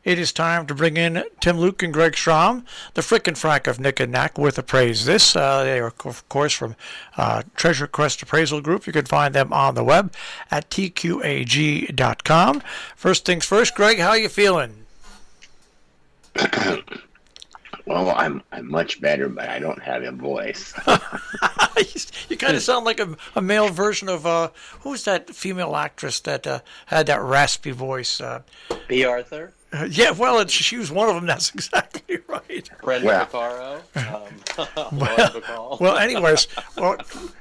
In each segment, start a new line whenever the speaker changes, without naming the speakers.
it is time to bring in Tim Luke and Greg Schramm, the frickin' Frank of Nick and Knack with Appraise. They are, of course, from Treasure Crest Appraisal Group. You can find them on the web at tqag.com. First things first, Greg, how are you feeling?
Well, I'm much better, but I don't have a voice.
You kind of sound like a male version of who's that female actress that had that raspy voice?
B. Arthur.
Yeah, well, she was one of them. That's exactly right.
Brenda Vaccaro.
Anyways,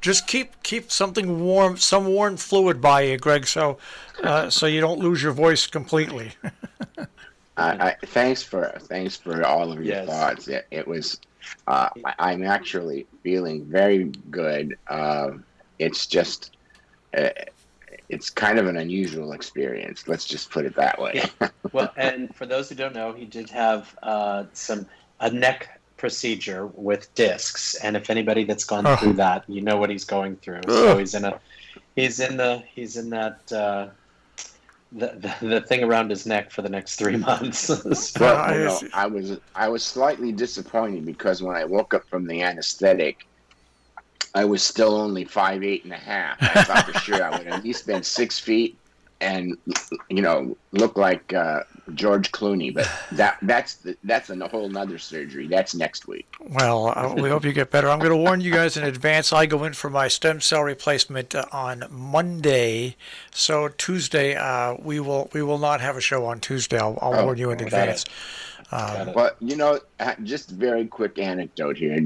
just keep something warm, some warm fluid by you, Greg, so you don't lose your voice completely.
Thanks for all of your thoughts. It was. I'm actually feeling very good. It's just, it's kind of an unusual experience. Let's just put it that way.
Yeah. Well, and for those who don't know, he did have a neck procedure with discs, and if anybody that's gone through that, you know what he's going through. So he's in that. The thing around his neck for the next 3 months.
Well, I was slightly disappointed because when I woke up from the anesthetic, I was still only 5'8.5". I thought for sure I would at least been 6 feet and look like George Clooney. But that's a whole nother surgery. That's next week.
Well, we hope you get better. I'm going to warn you guys in advance. I go in for my stem cell replacement on Monday, so Tuesday we will not have a show on Tuesday. I'll warn you in advance.
But just a very quick anecdote here.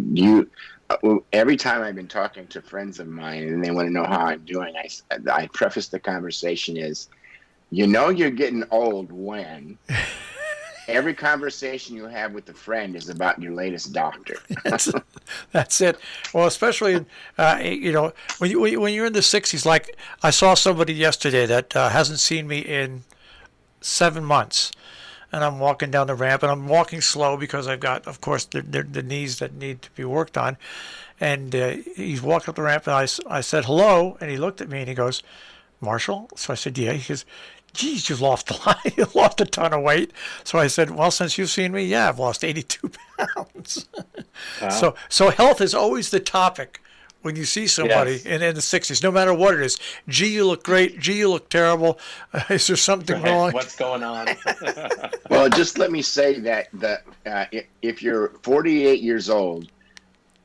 Every time I've been talking to friends of mine and they want to know how I'm doing, I preface the conversation is, you're getting old when every conversation you have with a friend is about your latest doctor.
That's it. Well, especially when you're in the 60s. Like I saw somebody yesterday that hasn't seen me in 7 months. And I'm walking down the ramp, and I'm walking slow because I've got, of course, the knees that need to be worked on. And he's walking up the ramp, and I said, hello, and he looked at me, and he goes, Marshall? So I said, yeah. He goes, geez, you've lost a ton of weight. So I said, well, since you've seen me, yeah, I've lost 82 pounds. Wow. So health is always the topic when you see somebody in the 60s, no matter what it is. Gee, you look great. Gee, you look terrible. Is there something wrong?
What's going on?
Well, just let me say that if you're 48 years old,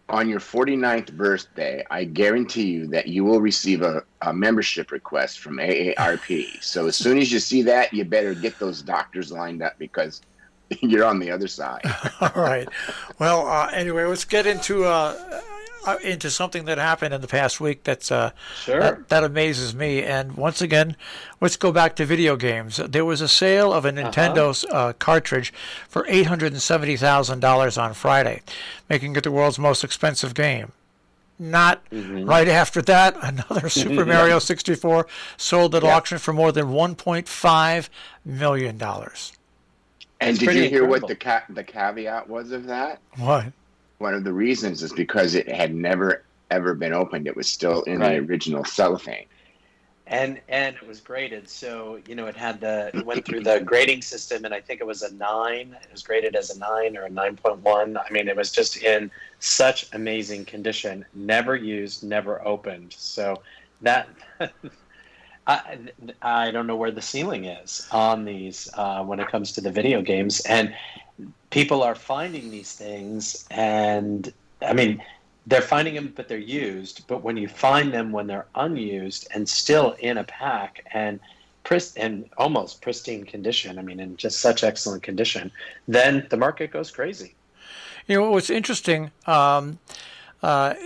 on your 49th birthday, I guarantee you that you will receive a membership request from AARP. So as soon as you see that, you better get those doctors lined up because you're on the other side.
All right. Well, anyway, let's get into something that happened in the past week that amazes me. And once again, let's go back to video games. There was a sale of a Nintendo cartridge for $870,000 on Friday, making it the world's most expensive game. Not right after that, another Super Mario 64 sold at auction for more than $1.5 million.
And did you hear what the caveat was of that?
What?
One of the reasons is because it had never, ever been opened. It was still in the original cellophane.
And it was graded. So, it went through the grading system, and I think it was a 9. It was graded as a 9 or a 9.1. I mean, it was just in such amazing condition. Never used, never opened. So that... I don't know where the ceiling is on these when it comes to the video games. And people are finding these things, and I mean, they're finding them, but they're used. But when you find them when they're unused and still in a pack and almost pristine condition, I mean, in just such excellent condition, then the market goes crazy.
What's interesting, Nintendo,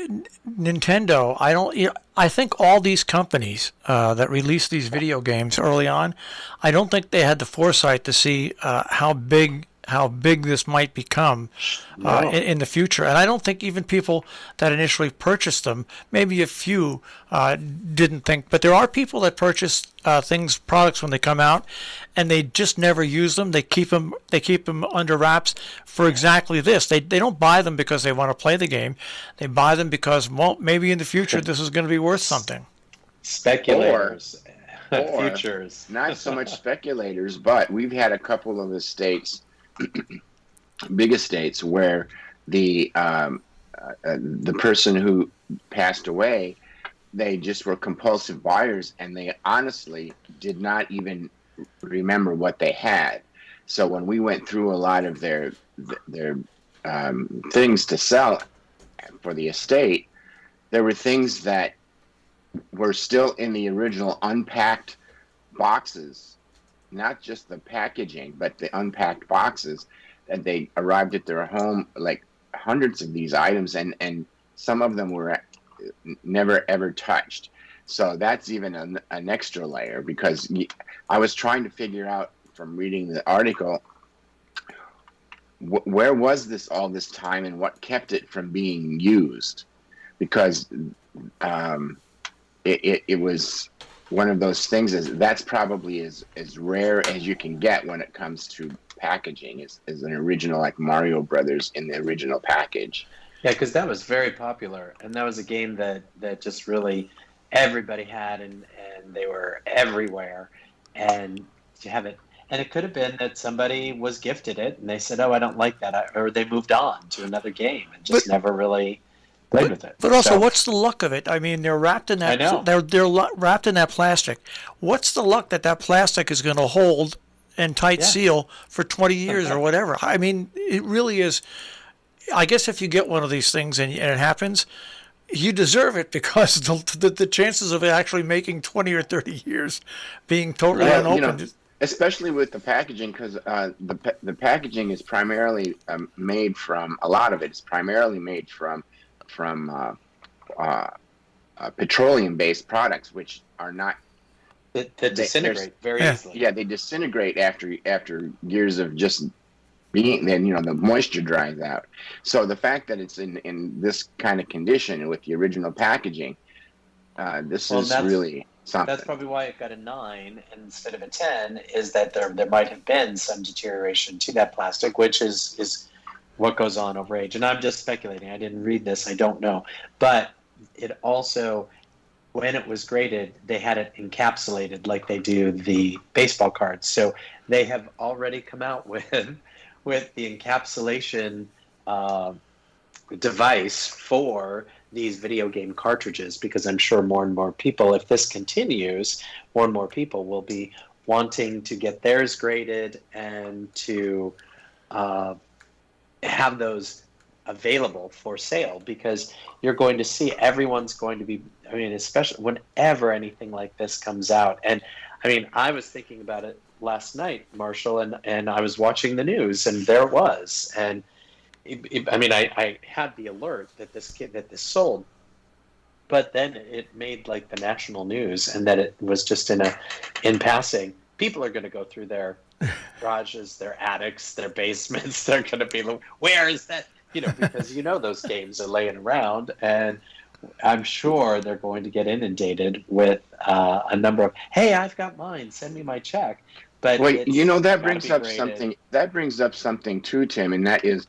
I think all these companies that released these video games early on, I don't think they had the foresight to see how big this might become in the future. And I don't think even people that initially purchased them, maybe a few didn't think, but there are people that purchase products when they come out, and they just never use them. They keep them under wraps for exactly this. They don't buy them because they want to play the game. They buy them because, well, maybe in the future this is going to be worth something.
Speculators.
or
Futures.
not so much speculators, but we've had a couple of estates, big estates, where the person who passed away, they just were compulsive buyers, and they honestly did not even remember what they had. So when we went through a lot of their things to sell for the estate, there were things that were still in the original unpacked boxes, not just the packaging, but the unpacked boxes that they arrived at their home, like hundreds of these items, and some of them were never ever touched. So that's even an extra layer, because I was trying to figure out from reading the article, where was this all this time and what kept it from being used, because it was one of those things, that's probably as rare as you can get when it comes to packaging, is an original, like Mario Brothers in the original package.
Yeah, because that was very popular, and that was a game that just really everybody had, and they were everywhere, and you have it. And it could have been that somebody was gifted it, and they said, "Oh, I don't like that," or they moved on to another game and just never really played with it.
But also, what's the luck of it? I mean, they're wrapped in that.
I know.
They're wrapped in that plastic. What's the luck that plastic is going to hold and tight seal for 20 years or whatever? I mean, it really is. I guess if you get one of these things and it happens, you deserve it, because the chances of it actually making 20 or 30 years being totally unopened.
Especially with the packaging, because the packaging is primarily made from, a lot of it is primarily made from petroleum-based products, which are not
that disintegrate very easily.
Yeah, they disintegrate after years of just being. Then the moisture dries out. So the fact that it's in this kind of condition with the original packaging, this is really something.
That's probably why it got a 9 instead of a 10, is that there might have been some deterioration to that plastic, which is what goes on over age. And I'm just speculating. I didn't read this. I don't know. But it also, when it was graded, they had it encapsulated like they do the baseball cards. So they have already come out with the encapsulation device for these video game cartridges, because I'm sure more and more people, if this continues, more and more people will be wanting to get theirs graded and to have those available for sale, because you're going to see everyone's going to be, I mean, especially whenever anything like this comes out. And I mean, I was thinking about it last night, Marshall, and I was watching the news, and there it was. And I mean, I had the alert that this sold, but then it made like the national news, and that it was just in passing. People are going to go through their garages, their attics, their basements. They're going to be like, where is that? Because those games are laying around, and I'm sure they're going to get inundated with a number of, hey, I've got mine, send me my check. But
wait, that brings up something. That brings up something too, Tim, and that is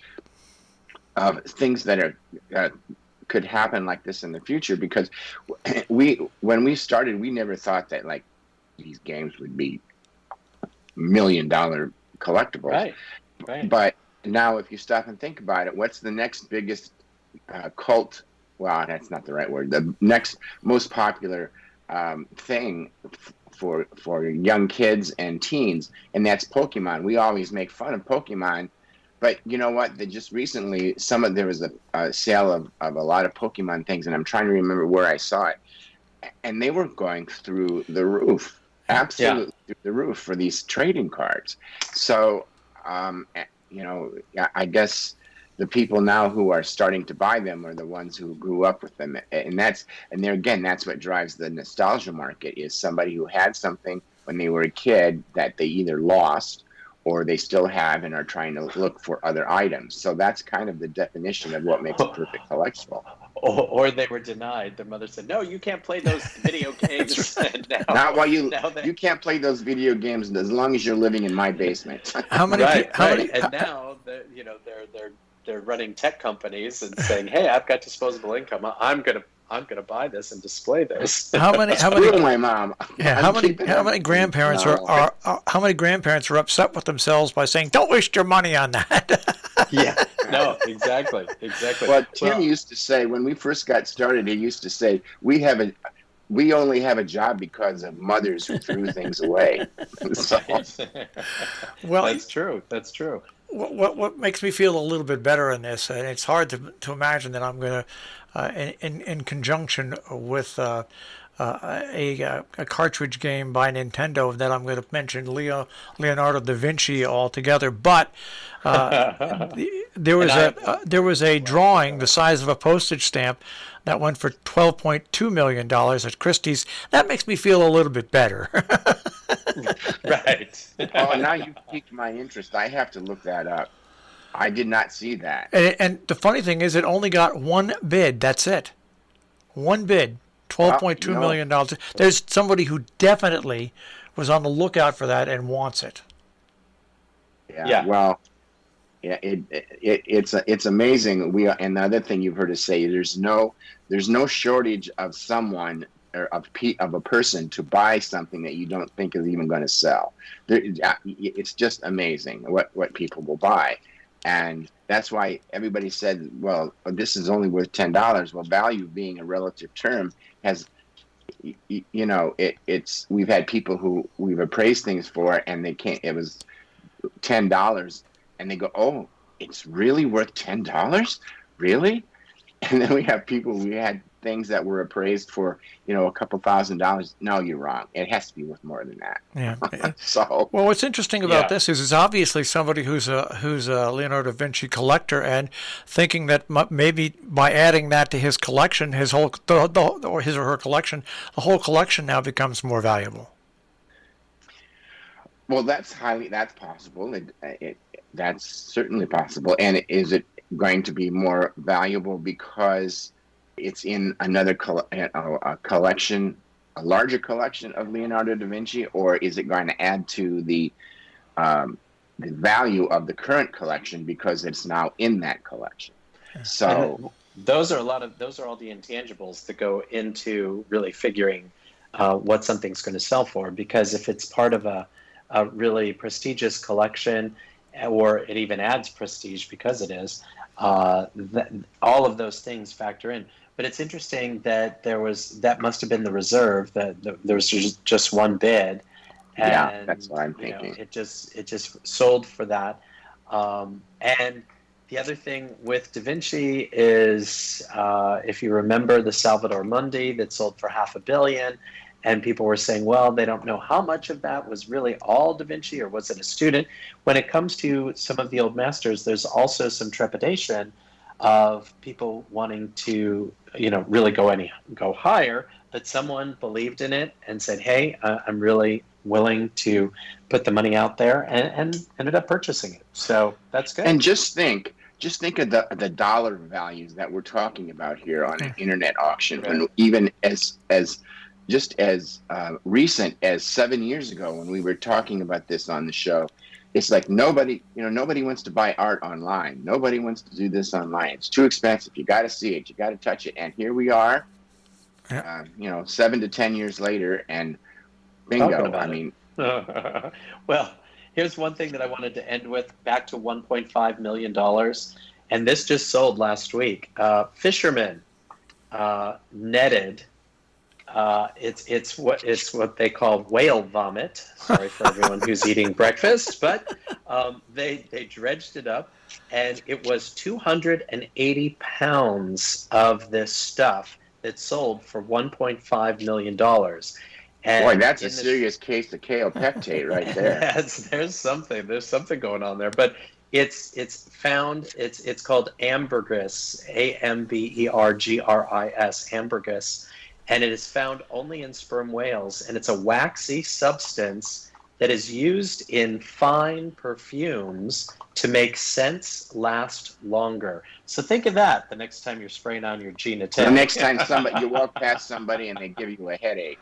things that are could happen like this in the future. Because when we started, we never thought that like these games would be $1 million collectibles.
Right.
But now, if you stop and think about it, what's the next biggest cult? Well, that's not the right word. The next most popular thing for young kids and teens, and that's Pokemon. We always make fun of Pokemon, but you know what? They just recently, there was a sale of a lot of Pokemon things, and I'm trying to remember where I saw it, and they were going through the roof, absolutely through the roof for these trading cards. So, I guess the people now who are starting to buy them are the ones who grew up with them, and that's what drives the nostalgia market, is somebody who had something when they were a kid that they either lost or they still have and are trying to look for other items. So that's kind of the definition of what makes a perfect collectible.
Or they were denied. Their mother said, "No, you can't play those video games."
Not while you can't play those video games as long as you're living in my basement.
How many?
And now they're running tech companies and saying, "Hey, I've got disposable income. I'm going to I'm going to buy this and display this.
Screw my mom.
Yeah,
I'm keeping
how many
everything.
grandparents
No.
are how many grandparents are upset with themselves by saying, "Don't waste your money on that."
Yeah, no, exactly.
Well, Tim used to say when we first got started, he used to say, we only have a job because of mothers who threw things away." So,
Well,
That's true. That's true.
what makes me feel a little bit better in this, and it's hard to imagine that I'm going to, in conjunction with a cartridge game by Nintendo, that I'm going to mention Leonardo da Vinci altogether. But there was a drawing the size of a postage stamp that went for $12.2 million at Christie's. That makes me feel a little bit better.
Right.
oh, now you've piqued my interest. I have to look that up. I did not see that.
And the funny thing is, it only got one bid. That's it. One bid. $12.2 million dollars. There's somebody who definitely was on the lookout for that and wants it.
Yeah. Well, yeah, it's amazing. And the other thing you've heard us say, there's no shortage of someone or of a person to buy something that you don't think is even going to sell. It's just amazing what people will buy, and that's why everybody said, well, this is only worth $10. Well, value being a relative term has, it's we've had people who we've appraised things for, and it was $10, and they go, oh, it's really worth $10, really? And then we had things that were appraised for, a couple $1,000s. No, you're wrong. It has to be worth more than that.
Yeah.
So,
well, what's interesting about this is obviously somebody who's a Leonardo da Vinci collector, and thinking that maybe by adding that to his collection, his or her collection, the whole collection now becomes more valuable.
Well, that's possible. That's certainly possible. And is it going to be more valuable because it's in another collection, a larger collection of Leonardo da Vinci, or is it going to add to the value of the current collection because it's now in that collection? So
those are all the intangibles that go into really figuring what something's going to sell for. Because if it's part of a really prestigious collection, or it even adds prestige because it is, all of those things factor in. But it's interesting that that must have been the reserve, that there was just one bid. And,
yeah, that's what I'm thinking.
It just sold for that. And the other thing with Da Vinci is, if you remember the Salvator Mundi that sold for $500 million, and people were saying, well, they don't know how much of that was really all Da Vinci, or was it a student? When it comes to some of the old masters, there's also some trepidation of people wanting to, really go higher, but someone believed in it and said, hey, I'm really willing to put the money out there, and ended up purchasing it. So that's good.
And just think of the dollar values that we're talking about here on an internet auction, and even as recent as 7 years ago when we were talking about this on the show. It's like nobody wants to buy art online. Nobody wants to do this online. It's too expensive. You got to see it. You got to touch it. And here we are, 7 to 10 years later, and bingo. I mean,
well, here's one thing that I wanted to end with. Back to $1.5 million, and this just sold last week. Fisherman netted. It's what they call whale vomit. Sorry for everyone who's eating breakfast, but they dredged it up, and it was 280 pounds of this stuff that sold for $1.5 million. And
boy, that's a serious case of kaopectate right there.
There's something going on there, but it's found. It's called ambergris, AMBERGRIS, ambergris. And it is found only in sperm whales, and it's a waxy substance that is used in fine perfumes to make scents last longer. So think of that the next time you're spraying on your genitalia.
The next time you walk past somebody and they give you a headache.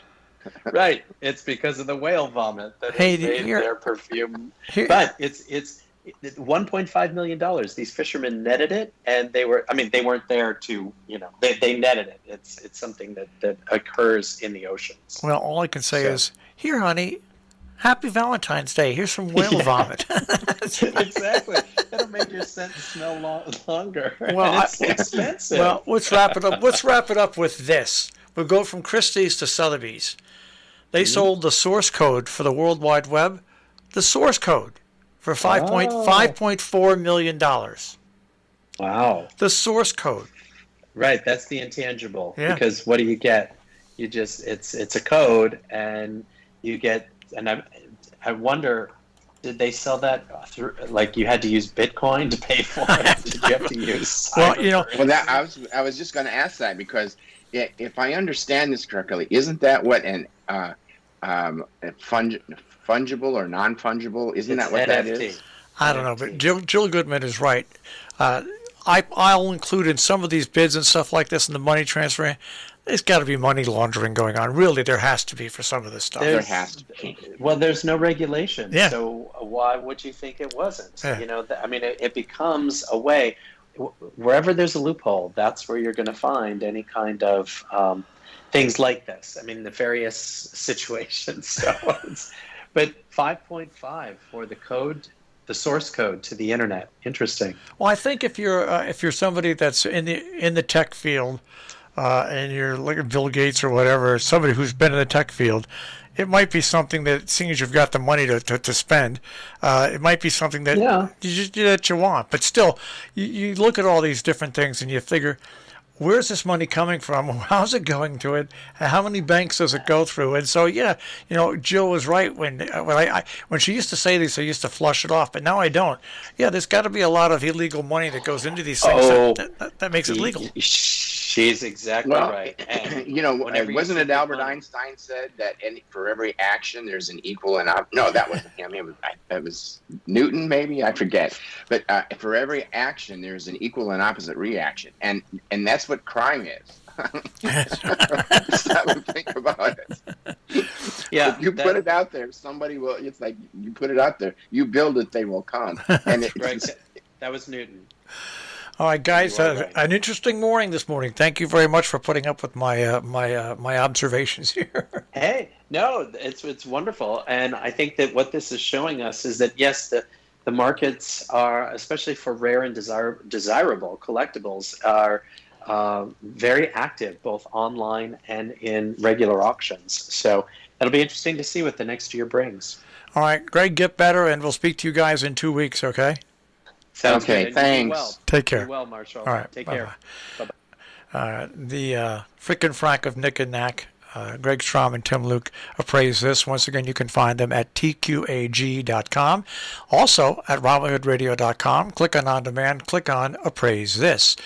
Right. It's because of the whale vomit that made their perfume. But it's $1.5 million. These fishermen netted it, and they weren't there to, they netted it. It's something that occurs in the oceans.
Well, all I can say is, here, honey, happy Valentine's Day. Here's some whale vomit.
Exactly. That'll make your scent smell longer.
Well,
and it's expensive.
Well, let's wrap it up. Let's wrap it up with this. We'll go from Christie's to Sotheby's. They sold the source code for the World Wide Web, the source code, for $5.4 million.
Wow.
The source code.
Right, that's the intangible.
Yeah.
Because what do you get? You just it's a code, and you get. And I wonder, did they sell that through? Like, you had to use Bitcoin to pay for it? Did you have to use?
Well,
Well, that I was just going to ask that, because if I understand this correctly, isn't that what an fungible or non-fungible? Isn't that what that is?
I don't know, but Jill Goodman is right. I'll include in some of these bids and stuff like this in the money transfer. There's got to be money laundering going on. Really, there has to be for some of this stuff.
There has to be.
Well, there's no regulation,
Yeah.
so why would you think it wasn't?
Yeah.
It becomes a way. Wherever there's a loophole, that's where you're going to find any kind of things like this. Nefarious situations. So, but 5.5 for the code, the source code to the internet. Interesting.
Well, I think if you're somebody that's in the tech field, and you're like Bill Gates or whatever, somebody who's been in the tech field, it might be something that, seeing as you've got the money to spend, it might be something that that you want. But still, you look at all these different things and you figure, where's this money coming from? How's it going to it? How many banks does it go through? And so, Jill was right when she used to say this, I used to flush it off, but now I don't. Yeah, there's got to be a lot of illegal money that goes into these things that makes it legal.
She's exactly right. And
wasn't it Albert Einstein said that for every action there's an equal and no, that wasn't him. It was Newton, maybe, I forget. But for every action there's an equal and opposite reaction, and that's what crime is. Stop and think about it.
Yeah,
if you put it out there, somebody will. It's like you put it out there, you build it, they will come. And
right. That was Newton.
All right, guys, an interesting morning this morning. Thank you very much for putting up with my observations here.
Hey, no, it's wonderful, and I think that what this is showing us is that yes, the markets are, especially for rare and desirable collectibles, are very active, both online and in regular auctions. So it'll be interesting to see what the next year brings.
All right, Greg, get better, and we'll speak to you guys in 2 weeks, okay?
Sounds
okay,
good.
thanks.
Well.
Take care.
Be well, Marshall.
All right,
take
bye-bye.
care. Bye-bye.
The Frick and Frank of Nick and Knack, Greg Strom and Tim Luke appraise this. Once again, you can find them at tqag.com. Also at robinhoodradio.com. Click on demand, click on Appraise This.